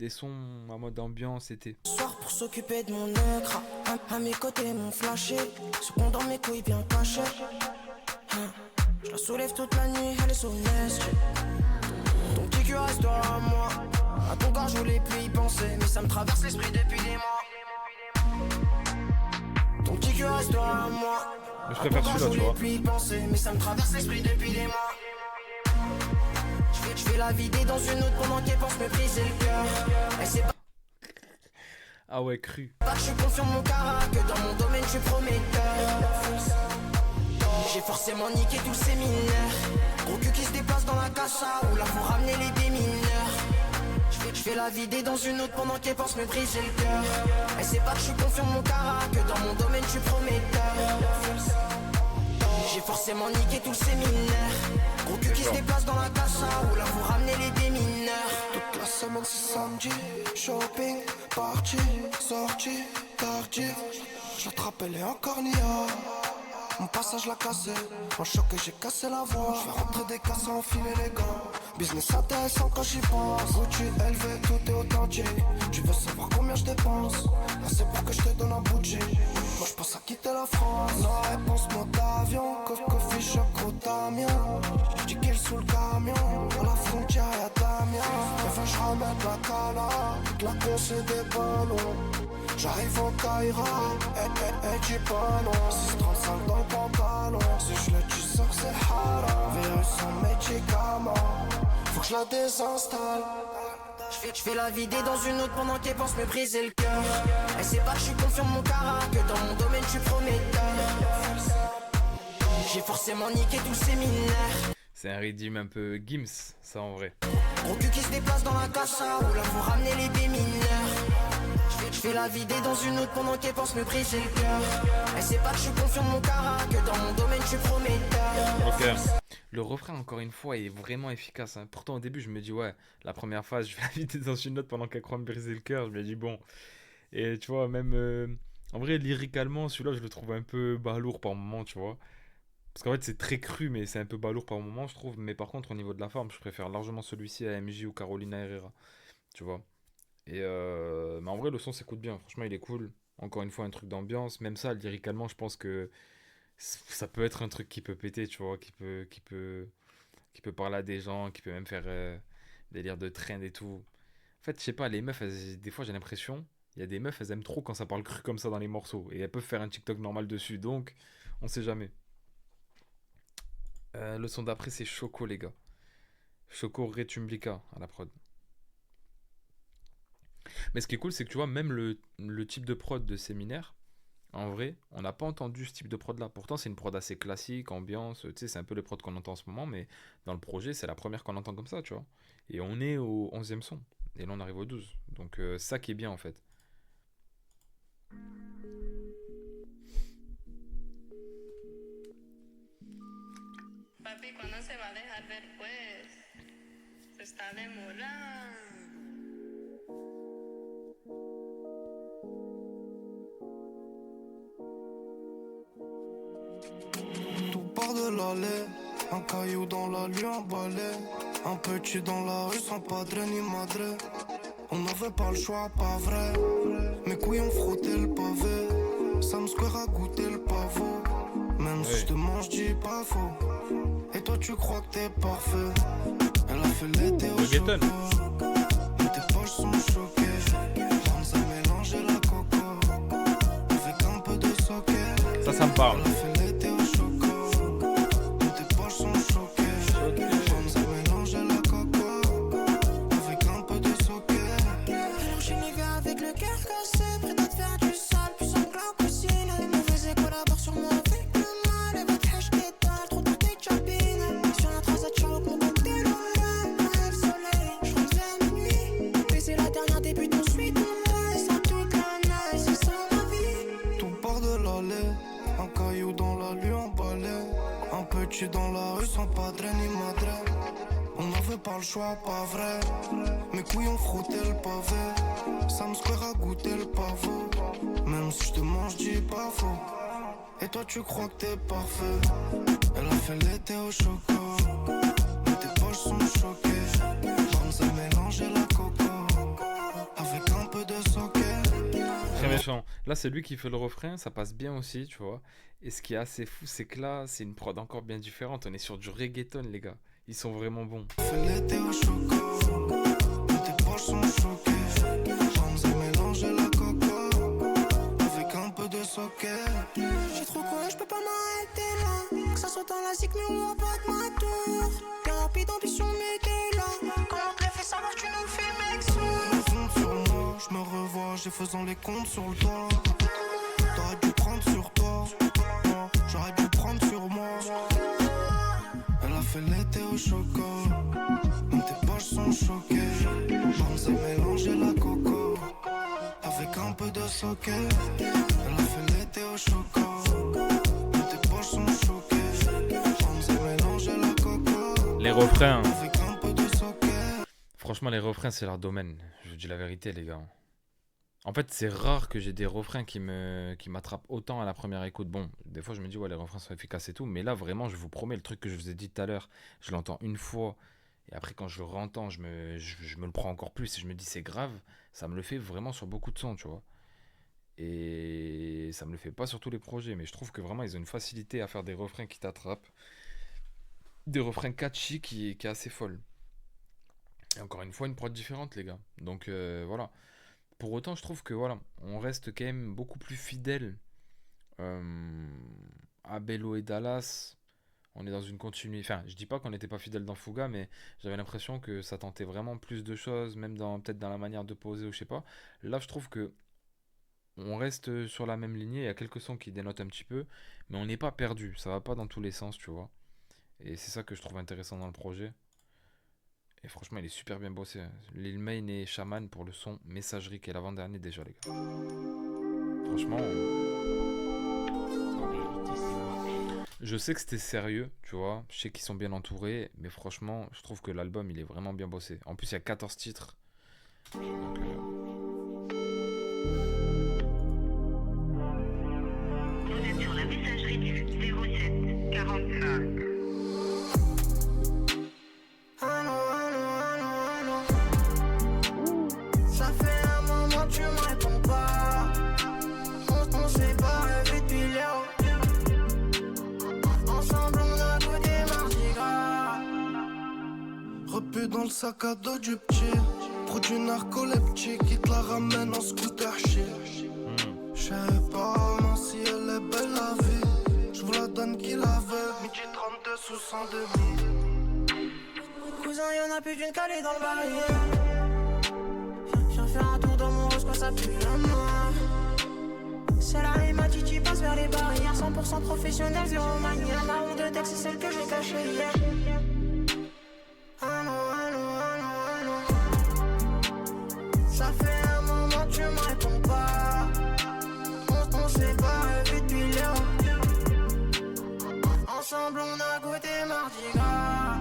sons en mode ambiance été. soir pour s'occuper de mon écran. À mes côtés, mon flashé. Ce qu'on dans mes couilles bien cachées. Je la soulève toute la nuit, elle est sous nest. Ton petit cul restera à moi. À ton corps, je voulais plus y penser. Mais ça me traverse l'esprit depuis des mois. Ton petit cul restera à moi. Mais je préfère celui-là, tu vois. Plus y penser, mais ça me traverse l'esprit depuis des mois. Je vais la vider dans une autre pendant qu'elle pense me briser le cœur. Elle sait Ah ouais, cru. pas que je suis confiant en mon caractère, que dans mon domaine je suis prometteur. J'ai forcément niqué tout le séminaire. Gros cul qui se déplace dans la cassa, ou là faut ramener les démineurs. Je vais la vider dans une autre pendant qu'elle pense me briser le cœur. Elle sait pas que je suis confiant en mon caractère, que dans mon domaine je suis prometteur. J'ai forcément niqué tout le séminaire. Gros cul qui se déplace dans la cassa, ou là faut ramener les démineurs. Toute la semaine c'est samedi, shopping, party, sortie, tardive. Je l'attrape, elle est encore nia. Mon passage l'a cassé, en choc et j'ai cassé la voix. Je vais rentrer des casses en fil élégant. Business intéressant quand j'y pense. Gucci élevé, tout est authentique. Tu veux savoir combien je dépense? Là c'est pour que je te donne un budget. Moi je pense à quitter la France. Non réponse mode d'avion. Coffee choc au Damien. J'dis qu'il sous le camion. À la frontière y'a Damien. Enfin je ramène la cala. De la conce et des ballons. J'arrive au Caïra, dis pas non. 635 dans le pantalon. Si je le dis sûr que c'est haram. Virus sans médicament. Faut que je la désinstalle. Je vais la vider dans une autre pendant qu'elle pense me briser le cœur. Elle sait pas que je suis confiant en mon caractère, que dans mon domaine je suis prometteur. J'ai forcément niqué tout le séminaire. C'est un rythme un peu Gims, ça en vrai. Gros cul qui se déplace dans la cassa, ou là faut ramener les démineurs. Je vais la vider dans une autre pendant qu'elle pense me briser le cœur. Elle sait pas que je suis confiant en mon caractère, que dans mon domaine je suis prometteur. Ok. Le refrain, encore une fois, est vraiment efficace, hein. Pourtant, au début, je me dis, ouais, la première phase, je vais la vider dans une note pendant qu'elle croit me briser le cœur. Je me dis, bon. Et tu vois, même. En vrai, lyricalement, celui-là, je le trouve un peu balourd par moment, tu vois. Parce qu'en fait, c'est très cru, mais c'est un peu balourd par moment, je trouve. Mais par contre, au niveau de la forme, je préfère largement celui-ci à MJ ou Carolina Herrera. Tu vois. Mais en vrai, le son s'écoute bien. Franchement, il est cool. Encore une fois, un truc d'ambiance. Même ça, lyricalement, je pense que ça peut être un truc qui peut péter, tu vois. Qui peut parler à des gens, qui peut même faire délire de trend et tout. En fait, je sais pas, les meufs, des fois, j'ai l'impression, il y a des meufs, elles aiment trop quand ça parle cru comme ça dans les morceaux. Et elles peuvent faire un TikTok normal dessus. Donc, on sait jamais. Le son d'après, c'est Choco, les gars. Choco Retumblica à la prod. Mais ce qui est cool, c'est que tu vois, même le type de prod de séminaire, en vrai, on n'a pas entendu ce type de prod là. Pourtant, c'est une prod assez classique, ambiance, tu sais, c'est un peu les prods qu'on entend en ce moment, mais dans le projet, c'est la première qu'on entend comme ça, tu vois. Et on est au 11e son. Et là, on arrive au 12. Donc, ça qui est bien en fait. Papi, cuando se va a dejar ver, pues se está demorando. Tout part de l'allée, un caillou dans la lue, un balai. Un petit dans la rue sans padre ni madre. On n'avait pas le choix, pas vrai. Mes couilles ont frotté le pavé. Sam Square a goûté le pavot. Même si je te mange, dis pas faux. Et toi tu crois que t'es parfait. Elle a fait l'été au chocolat. Et tes poches sont choquées. Dans un mélange et la coco. Avec un peu de socket. Ça me parle. Elle a fait l'été au chocolat. Et tes poches sont choquées. Dans un mélange et la coco. Avec un peu de socket. Elle enchaîne les gars avec le cœur cassé. Prêt à te faire du sale, puis sans que la cuisine. Les mauvais échos d'abord sur moi avec le mal. Et votre hache d'étal, trop de tes chapines. Sur la trace à Charles, mon cocktail au le soleil. Je rentre vers minuit. Mais c'est la dernière débute, ensuite on laisse à toute la neige. C'est ça ma vie. Tout part de l'allée. Un caillou dans la lue, un balai. Un petit dans la rue sans padre ni madre. On n'avait pas le choix, pas vrai. Mes couilles ont frotté le pavé. Sam Square a goûté le pavot. Même si je te mange, dis pas faux. Et toi tu crois que t'es parfait. Elle a fait l'été au chocolat. Et tes poches sont choquées. Dans un mélange et la coco. Avec un peu de socket. Très méchant. Là, c'est lui qui fait le refrain, ça passe bien aussi, tu vois. Et ce qui est assez fou, c'est que là, c'est une prod encore bien différente. On est sur du reggaeton, les gars. Ils sont vraiment bons. Fait l'été au chocolat. Et tes poches sont choquées. Dans un mélange et la coco. Avec un peu de socket. J'ai trop couru, je peux pas m'arrêter là. Que ça soit dans la zig, mais on va pas de ma tour. Bien rapide, ambition, mais t'es là. Comment on te le fait savoir, tu nous fais mec sourd. Le fond sur moi, je me revois, j'ai faisant les comptes sur le doigt. T'aurais dû prendre sur toi. Moi, j'aurais dû prendre sur moi. Elle a fait l'été au chocolat. Même tes poches sont choquées. Dans un mélange et la coco. Avec un peu de socket. Elle a fait l'été au chocolat. Même tes poches sont choquées. Dans un mélange et la coco. Les refrains. Avec un peu de socket. Franchement, les refrains, c'est leur domaine. Je vous dis la vérité, les gars. En fait, c'est rare que j'ai des refrains qui m'attrapent autant à la première écoute. Bon, des fois, je me dis, ouais, les refrains sont efficaces et tout. Mais là, vraiment, je vous promets, le truc que je vous ai dit tout à l'heure, je l'entends une fois. Et après, quand je le réentends, je me le prends encore plus. Et je me dis, c'est grave. Ça me le fait vraiment sur beaucoup de sons, tu vois. Et ça me le fait pas sur tous les projets. Mais je trouve que vraiment, ils ont une facilité à faire des refrains qui t'attrapent. Des refrains catchy qui est assez folle. Et encore une fois, une prod différente, les gars. Donc, voilà. Pour autant, je trouve que voilà, on reste quand même beaucoup plus fidèle à Bello et Dallas. On est dans une continuité. Enfin, je dis pas qu'on n'était pas fidèle dans Fouga, mais j'avais l'impression que ça tentait vraiment plus de choses, même peut-être dans la manière de poser ou je sais pas. Là, je trouve que on reste sur la même lignée. Il y a quelques sons qui dénotent un petit peu, mais on n'est pas perdu. Ça va pas dans tous les sens, tu vois. Et c'est ça que je trouve intéressant dans le projet. Et franchement, il est super bien bossé. Lil Main et Shaman pour le son Messagerie, qui est l'avant-dernier déjà, les gars. Franchement, je sais que c'était sérieux, tu vois. Je sais qu'ils sont bien entourés, mais franchement, je trouve que l'album, il est vraiment bien bossé. En plus, il y a 14 titres. Donc, Vous êtes sur la messagerie du 07 45. Dans le sac à dos du petit, produit narcoleptique, il te la ramène en scooter shit. J'sais pas non, si elle est belle la vie, j'vous la donne qui la veut. Midi 32 sous 102 Cousin, y'en a plus d'une calée dans le baril. Viens faire un tour dans mon rose quand ça pue la mort. C'est la hématite, passe vers les barrières. 100% professionnel, zéro manière. La honte de texte, c'est celle que j'ai cachée hier. Ça fait un moment que tu me réponds pas. On s'est pas revu depuis Léon. Ensemble on a goûté Mardi Gras.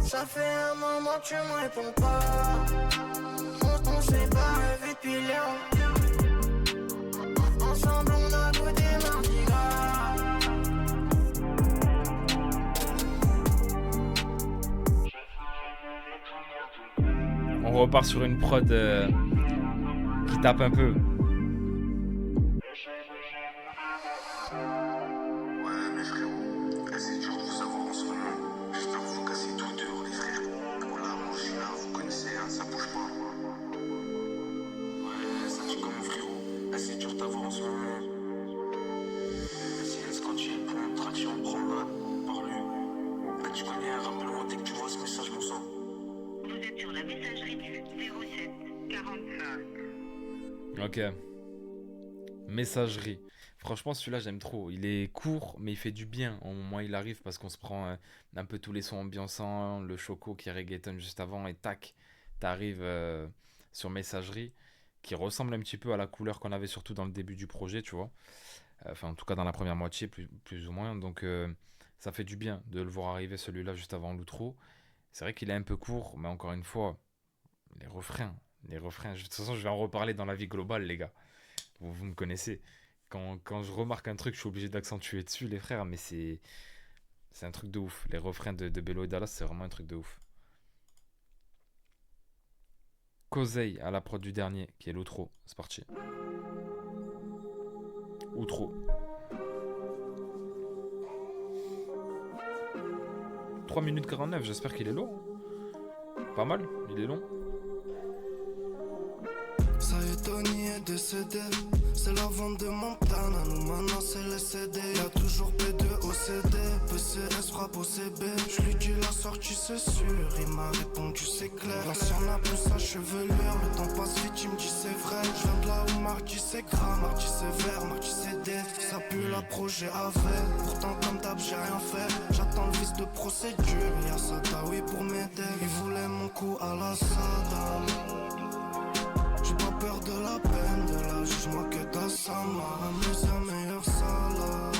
Ça fait un moment que tu me réponds pas. On s'est pas revu depuis Léon. repart sur une prod qui tape un peu. Ouais, mais frérot, c'est dur de vous savoir en ce moment. J'espère que vous cassez tout dehors, les frères. Pour là, moi, je suis là, vous connaissez, hein, ça bouge pas. Ouais, ça dit comment, frérot? C'est dur de t'avoir en ce moment. Vas-y, laisse quand il y a une bonne traction, prends-la, parle-lui. Tu connais, rappelle-moi dès que tu vois ce message, mon sang. Vous êtes sur la messagerie du 07 45. Ok. Messagerie. Franchement, celui-là, j'aime trop. Il est court, mais il fait du bien. Au moment où il arrive, parce qu'on se prend un peu tous les sons ambiançants, le choco qui est reggaeton juste avant, et tac, t'arrives sur Messagerie, qui ressemble un petit peu à la couleur qu'on avait surtout dans le début du projet, tu vois. Enfin, en tout cas, dans la première moitié, plus ou moins. Donc, ça fait du bien de le voir arriver, celui-là, juste avant l'outro. C'est vrai qu'il est un peu court, mais encore une fois, les refrains. De toute façon, je vais en reparler dans la vie globale, les gars. Vous me connaissez. Quand je remarque un truc, je suis obligé d'accentuer dessus, les frères, mais c'est un truc de ouf. Les refrains de Bello et Dallas, c'est vraiment un truc de ouf. Kozei à la prod du dernier, qui est l'outro. C'est parti. Outro. 3 minutes 49, j'espère qu'il est long. Pas mal, il est long. Ça y est, Tony est décédé. C'est la vente de Montana, nous maintenant c'est les CD. Y'a toujours P2 au CD, PCS frappe au CB. Je lui dis la sortie c'est sûr, il m'a répondu c'est clair. L'ancien n'a plus sa chevelure, le temps passe vite, il me dit c'est vrai. Je viens de là où mardi c'est gras, mardi c'est vert, mardi c'est dead. Ça pue la projet avec, pourtant comme d'hab j'ai rien fait. J'attends le vice de procédure, y'a Sadawi pour m'aider. Il voulait mon coup à la Saddam. J'ai pas peur de la peine, de la juge-moi que d'Assama. Mes meilleure salade.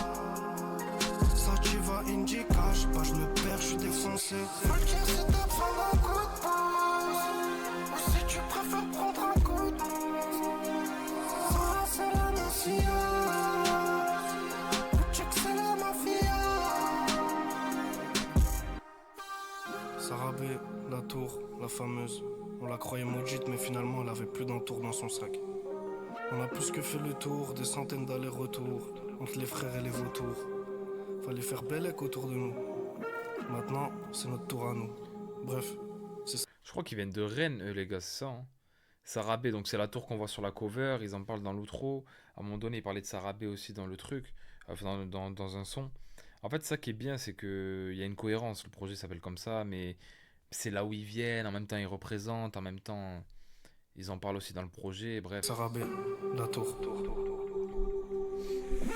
Ça tu vas indica, j'sais pas, j'me perds, j'suis défoncé. Faut le dire si t'as prendre un coup de pouce, ou si tu préfères prendre un coup de pouce. Ça c'est la mafia, ou check c'est la mafia. Sarabé, la tour, la fameuse. On la croyait maudite, mais finalement elle avait plus d'un tour dans son sac. On a plus que fait le tour, des centaines d'allers-retours entre les frères et les vautours. Fallait faire bellec autour de nous. Maintenant, c'est notre tour à nous. Bref, c'est ça. Je crois qu'ils viennent de Rennes, eux, les gars, c'est ça. Hein. Sarabé, donc c'est la tour qu'on voit sur la cover. Ils en parlent dans l'outro. À un moment donné, ils parlaient de Sarabé aussi dans le truc, enfin, dans un son. En fait, ça qui est bien, c'est qu'il y a une cohérence. Le projet s'appelle comme ça, mais c'est là où ils viennent. En même temps, ils représentent. En même temps, ils en parlent aussi dans le projet. Bref. Sarabé, la tour.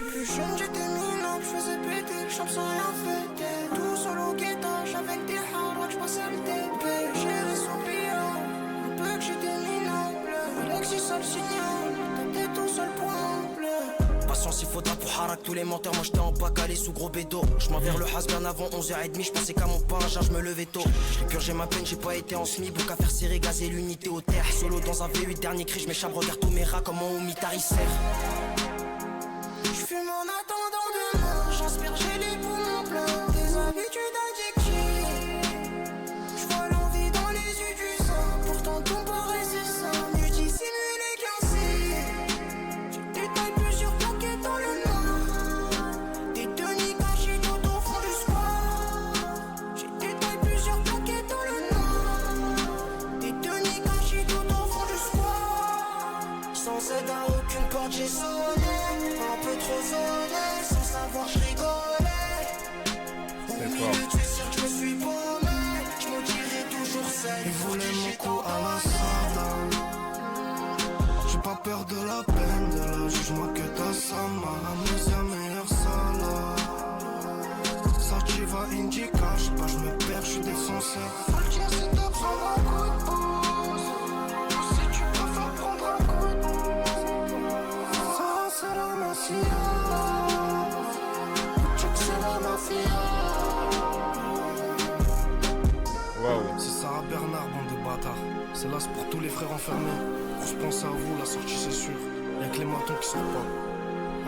Plus jeune j'étais minable, je faisais péter le champ sans rien fêter. Tout seul au guettage avec des hard je passais le TP. J'ai les soupirants, un peu que j'étais minable. Alexis seul signal, t'étais tout seul pour remplir. Patience il faudra pour harak tous les menteurs. Moi j'étais en bas calé sous gros bédo. Je m'en vers le has bien avant 11h30. Je pensais qu'à mon pain, je me levais tôt. J'ai purgé ma peine, j'ai pas été en semi. Bouc à faire serrer, gazer l'unité au terre. Solo dans un V8, dernier cri, je m'échappe, regarde tous mes rats comment au mitari serre. J'fume en attendant demain, j'inspire, j'ai les poumons pleins. Des habitudes addictives, j'vois l'envie dans les yeux du sang. Pourtant ton paraissait sain, mieux dissimulé qu'un signe. J'ai des tailles plusieurs plaquettes dans le noir. Des Denis cachés tout au fond du square. J'ai des tailles plusieurs plaquettes dans le noir. Des Denis cachés tout au fond du square. Sans aide à aucune porte j'ai sonné. Un peu trop zoné, sans savoir je rigolais. Au milieu du cirque je me suis paumé. Je me dirais toujours seul. Il voulait mon coup à la Saddam. J'ai pas peur de la peine, de la juge-moi que d'Assama. Mes meilleure salade. Ça tu vas indica, j'sais pas, j'me perds, j'suis défoncé. Faut le dire si t'as prendre un coup de pouce, ou si tu préfères prendre un coup de pouce. Ça c'est la mafia, ou check c'est la mafia. Waouh. C'est Sarah Bernard, bande de bâtards. C'est là, c'est pour tous les frères enfermés. Je pense à vous, la sortie c'est sûr. Y'a que les matons qui sortent pas.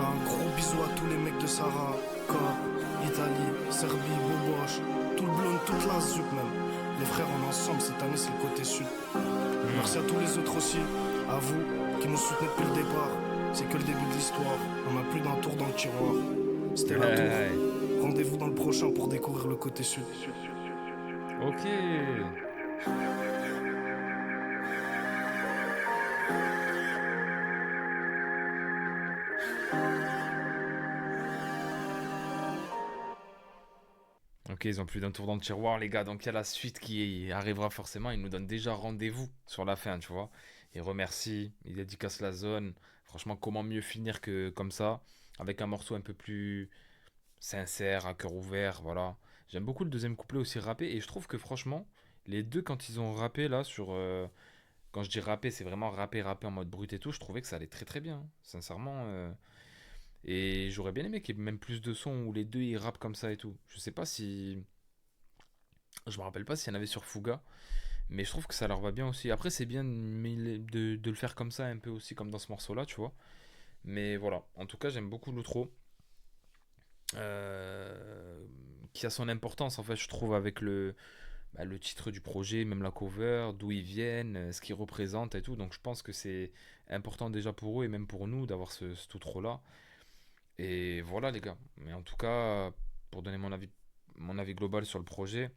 Un gros bisou à tous les mecs de Sarah, Corps, Italie, Serbie, Boboche, tout le blond, toute la zup même. Les frères, on est ensemble, cette année c'est le côté sud. Merci à tous les autres aussi, à vous qui nous soutenez depuis le départ. C'est que le début de l'histoire, on a plus d'un tour dans le tiroir. C'était la tour. Rendez-vous dans le prochain pour découvrir le côté sud. Ok. Ok, ils ont plus d'un tour dans le tiroir, les gars. Donc il y a la suite qui arrivera forcément. Ils nous donnent déjà rendez-vous sur la fin, tu vois. Ils remercient, ils dédicacent la zone. Franchement, comment mieux finir que comme ça, avec un morceau un peu plus sincère, à cœur ouvert, voilà. J'aime beaucoup le deuxième couplet aussi rappé. Et je trouve que franchement, les deux, quand ils ont rappé là sur. Quand je dis rappé, c'est vraiment rappé en mode brut et tout. Je trouvais que ça allait très très bien, sincèrement. Et j'aurais bien aimé qu'il y ait même plus de sons où les deux ils rappent comme ça et tout. Je sais pas si. Je me rappelle pas s'il y en avait sur Fuga, mais je trouve que ça leur va bien aussi. Après, c'est bien de le faire comme ça, un peu aussi comme dans ce morceau-là, tu vois. Mais voilà, en tout cas, j'aime beaucoup l'outro. Qui a son importance, en fait, je trouve, avec le titre du projet, même la cover, d'où ils viennent, ce qu'ils représentent et tout. Donc, je pense que c'est important déjà pour eux et même pour nous d'avoir cet outro-là. Et voilà, les gars. Mais en tout cas, pour donner mon avis global sur le projet,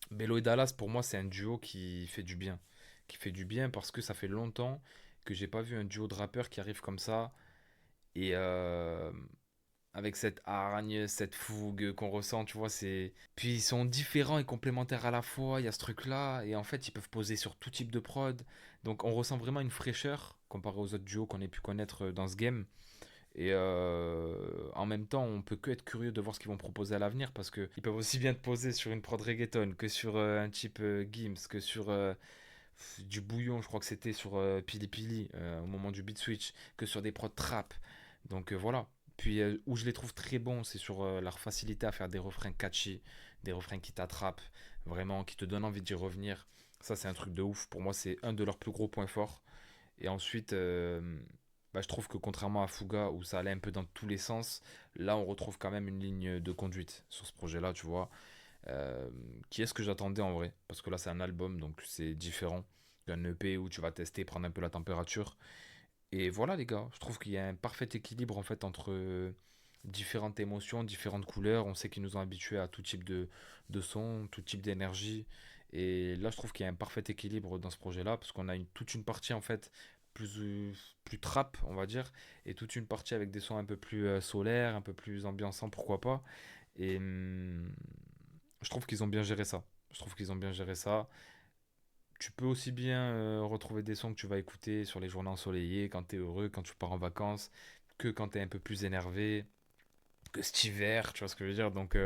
Bello et Dallas, pour moi, c'est un duo qui fait du bien. Qui fait du bien parce que ça fait longtemps que j'ai pas vu un duo de rappeurs qui arrive comme ça. Et avec cette hargne, cette fougue qu'on ressent, tu vois, c'est. Puis ils sont différents et complémentaires à la fois, il y a ce truc-là. Et en fait, ils peuvent poser sur tout type de prod. Donc on ressent vraiment une fraîcheur comparé aux autres duos qu'on ait pu connaître dans ce game. Et en même temps, on peut que être curieux de voir ce qu'ils vont proposer à l'avenir parce qu'ils peuvent aussi bien te poser sur une prod reggaeton que sur un type Gims, que sur du bouillon, je crois que c'était sur Pili Pili au moment du beat switch, que sur des prods trap. Donc voilà. Puis où je les trouve très bons, c'est sur leur facilité à faire des refrains catchy, des refrains qui t'attrapent, vraiment, qui te donnent envie d'y revenir. Ça, c'est un truc de ouf. Pour moi, c'est un de leurs plus gros points forts. Et ensuite, bah, je trouve que contrairement à Fuga, où ça allait un peu dans tous les sens, là, on retrouve quand même une ligne de conduite sur ce projet-là, tu vois. Euh, qui est ce que j'attendais en vrai. Parce que là, c'est un album, donc c'est différent d'un EP où tu vas tester, prendre un peu la température. Et voilà, les gars, je trouve qu'il y a un parfait équilibre en fait entre différentes émotions, différentes couleurs. On sait qu'ils nous ont habitués à tout type de son, tout type d'énergie. Et là, je trouve qu'il y a un parfait équilibre dans ce projet-là, parce qu'on a toute une partie en fait plus, plus trap, on va dire, et toute une partie avec des sons un peu plus solaires, un peu plus ambiançants, pourquoi pas. Et je trouve qu'ils ont bien géré ça. Je trouve qu'ils ont bien géré ça. Tu peux aussi bien retrouver des sons que tu vas écouter sur les journées ensoleillées, quand tu es heureux, quand tu pars en vacances, que quand tu es un peu plus énervé, que cet hiver, tu vois ce que je veux dire. Donc,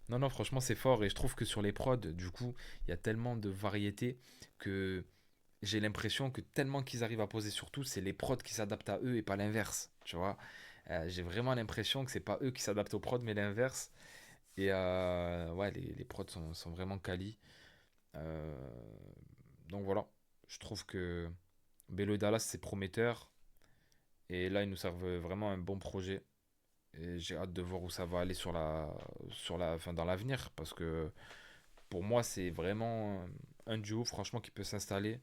non, non, franchement, c'est fort. Et je trouve que sur les prods, du coup, il y a tellement de variété que j'ai l'impression que tellement qu'ils arrivent à poser sur tout, c'est les prods qui s'adaptent à eux et pas l'inverse, tu vois. J'ai vraiment l'impression que c'est pas eux qui s'adaptent aux prods, mais l'inverse. Et ouais, les prods sont vraiment quali. Euh, donc voilà, je trouve que Bello et Dallas c'est prometteur et là ils nous servent vraiment un bon projet et j'ai hâte de voir où ça va aller enfin, dans l'avenir parce que pour moi c'est vraiment un duo franchement qui peut s'installer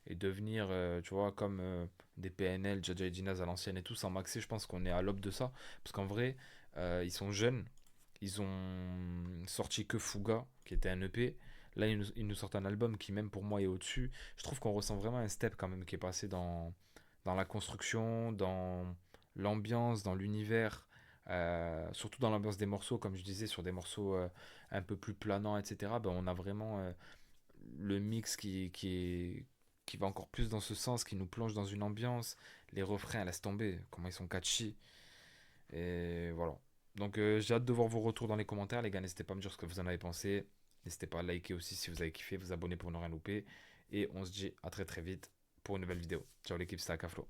et devenir tu vois comme des PNL, Jaja et Dinaz à l'ancienne et tout sans Maxi, je pense qu'on est à l'aube de ça parce qu'en vrai ils sont jeunes, ils ont sorti que Fuga qui était un EP. Là, ils nous sortent un album qui, même pour moi, est au-dessus. Je trouve qu'on ressent vraiment un step quand même qui est passé dans la construction, dans l'ambiance, dans l'univers. Surtout dans l'ambiance des morceaux, comme je disais, sur des morceaux un peu plus planants, etc. Ben, on a vraiment le mix qui va encore plus dans ce sens, qui nous plonge dans une ambiance. Les refrains, laisse tomber, comment ils sont catchy. Et voilà. Donc j'ai hâte de voir vos retours dans les commentaires, les gars. N'hésitez pas à me dire ce que vous en avez pensé. N'hésitez pas à liker aussi si vous avez kiffé, vous abonner pour ne rien louper. Et on se dit à très très vite pour une nouvelle vidéo. Ciao l'équipe, c'était Akaflo.